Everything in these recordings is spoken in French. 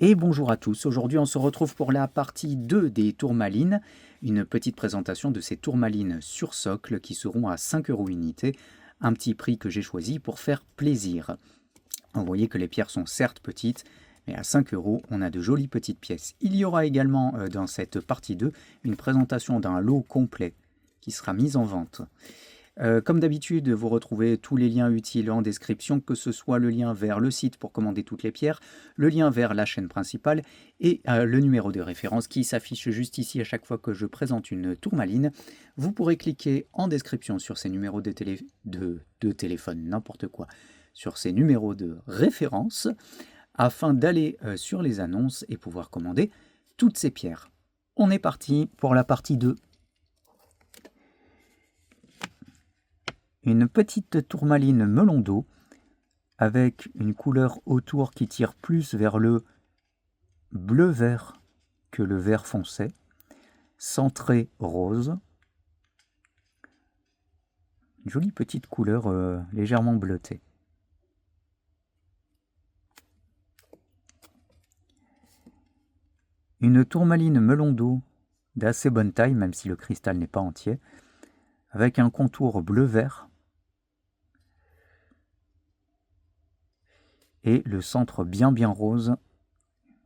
Et bonjour à tous, aujourd'hui on se retrouve pour la partie 2 des tourmalines, une petite présentation de ces tourmalines sur socle qui seront à 5 € unité, un petit prix que j'ai choisi pour faire plaisir. Vous voyez que les pierres sont certes petites, mais à 5 € on a de jolies petites pièces. Il y aura également dans cette partie 2 une présentation d'un lot complet qui sera mis en vente. Comme d'habitude, vous retrouvez tous les liens utiles en description, que ce soit le lien vers le site pour commander toutes les pierres, le lien vers la chaîne principale et le numéro de référence qui s'affiche juste ici à chaque fois que je présente une tourmaline. Vous pourrez cliquer en description sur ces numéros de téléphone, n'importe quoi, sur ces numéros de référence, afin d'aller sur les annonces et pouvoir commander toutes ces pierres. On est parti pour la partie 2. Une petite tourmaline melon d'eau avec une couleur autour qui tire plus vers le bleu-vert que le vert foncé, centrée rose. Une jolie petite couleur légèrement bleutée. Une tourmaline melon d'eau d'assez bonne taille, même si le cristal n'est pas entier, avec un contour bleu-vert et le centre bien rose,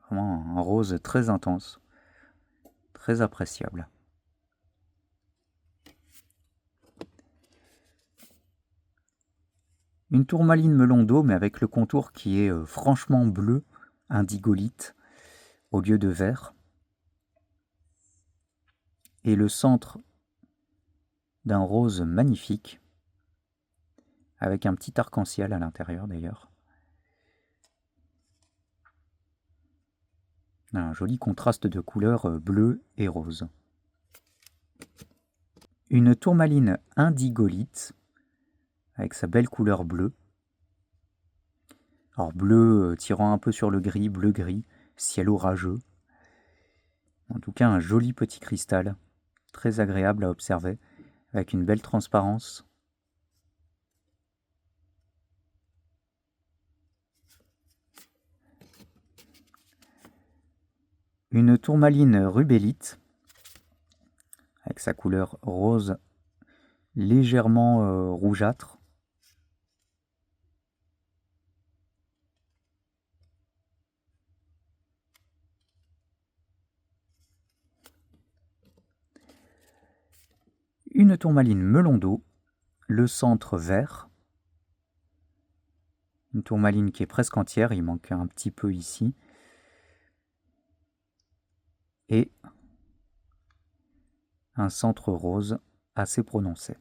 vraiment un rose très intense, très appréciable. Une tourmaline melon d'eau, mais avec le contour qui est franchement bleu, indigolite, au lieu de vert. Et le centre d'un rose magnifique, avec un petit arc-en-ciel à l'intérieur d'ailleurs. Un joli contraste de couleurs bleu et rose. Une tourmaline indigolite, avec sa belle couleur bleue. Alors bleu tirant un peu sur le gris, bleu-gris, ciel orageux. En tout cas un joli petit cristal, très agréable à observer, avec une belle transparence. Une tourmaline rubellite, avec sa couleur rose légèrement rougeâtre. Une tourmaline melon d'eau, le centre vert. Une tourmaline qui est presque entière, il manque un petit peu ici. Et un centre rose assez prononcé.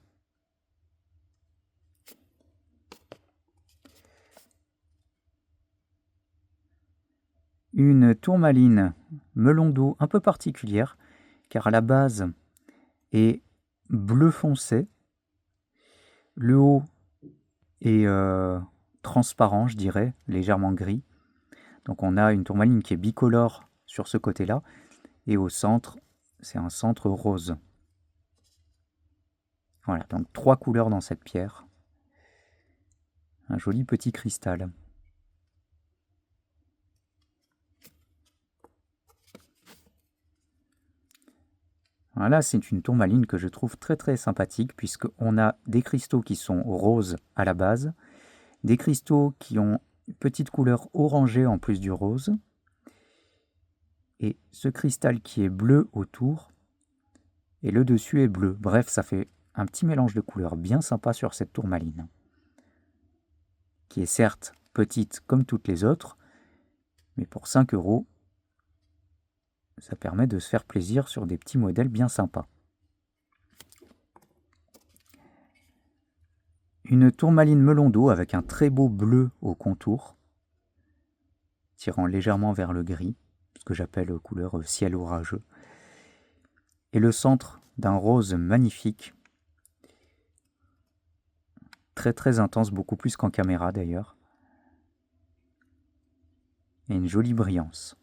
Une tourmaline melon d'eau un peu particulière, car à la base est bleu foncé. Le haut est transparent, je dirais, légèrement gris. Donc on a une tourmaline qui est bicolore sur ce côté-là. Et au centre, c'est un centre rose. Voilà, donc 3 couleurs dans cette pierre. Un joli petit cristal. Voilà, c'est une tourmaline que je trouve très sympathique, puisqu'on a des cristaux qui sont roses à la base, des cristaux qui ont une petite couleur orangée en plus du rose, et ce cristal qui est bleu autour, et le dessus est bleu. Bref, ça fait un petit mélange de couleurs bien sympa sur cette tourmaline, qui est certes petite comme toutes les autres, mais pour 5 €, ça permet de se faire plaisir sur des petits modèles bien sympas. Une tourmaline melon d'eau avec un très beau bleu au contour, tirant légèrement vers le gris, ce que j'appelle couleur ciel orageux. Et le centre d'un rose magnifique, très intense, beaucoup plus qu'en caméra d'ailleurs. Et une jolie brillance.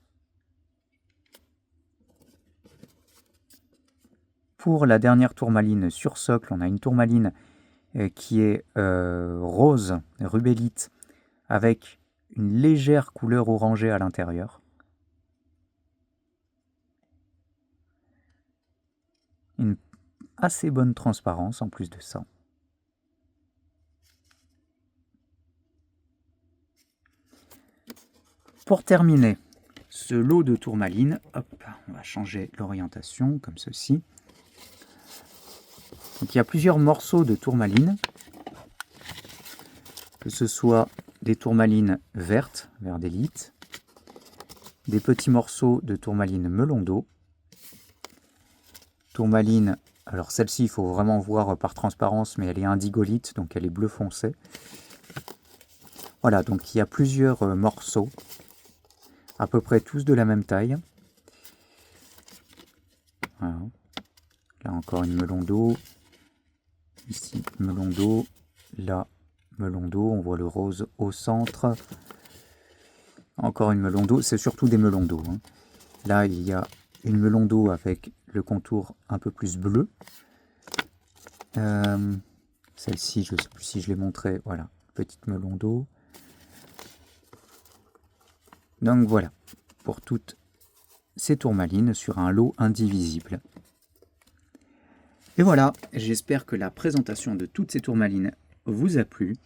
Pour la dernière tourmaline sur socle, on a une tourmaline qui est rose, rubellite, avec une légère couleur orangée à l'intérieur, une assez bonne transparence en plus de ça. Pour terminer ce lot de tourmaline, hop, on va changer l'orientation comme ceci. Donc il y a plusieurs morceaux de tourmaline, que ce soit des tourmalines vertes, vert d'élite, des petits morceaux de tourmaline melon d'eau, tourmaline, alors celle-ci il faut vraiment voir par transparence, mais elle est indigolite, donc elle est bleu foncé. Voilà, donc il y a plusieurs morceaux, à peu près tous de la même taille. Voilà. Là encore une melon d'eau, ici melon d'eau, là melon d'eau, on voit le rose au centre. Encore une melon d'eau, c'est surtout des melons d'eau. Hein. Là il y a une melon d'eau avec le contour un peu plus bleu. Celle-ci, je ne sais plus si je l'ai montré, voilà, petite melon d'eau. Donc voilà, pour toutes ces tourmalines sur un lot indivisible. Et voilà, j'espère que la présentation de toutes ces tourmalines vous a plu.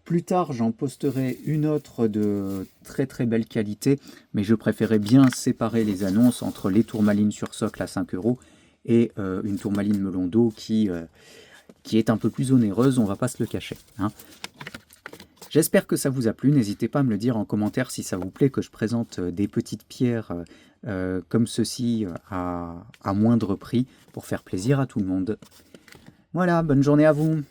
Plus tard, j'en posterai une autre de très très belle qualité, mais je préférais bien séparer les annonces entre les tourmalines sur socle à 5 € et une tourmaline melon d'eau qui est un peu plus onéreuse, on va pas se le cacher. Hein. J'espère que ça vous a plu, n'hésitez pas à me le dire en commentaire si ça vous plaît que je présente des petites pierres comme ceci à moindre prix pour faire plaisir à tout le monde. Voilà, bonne journée à vous!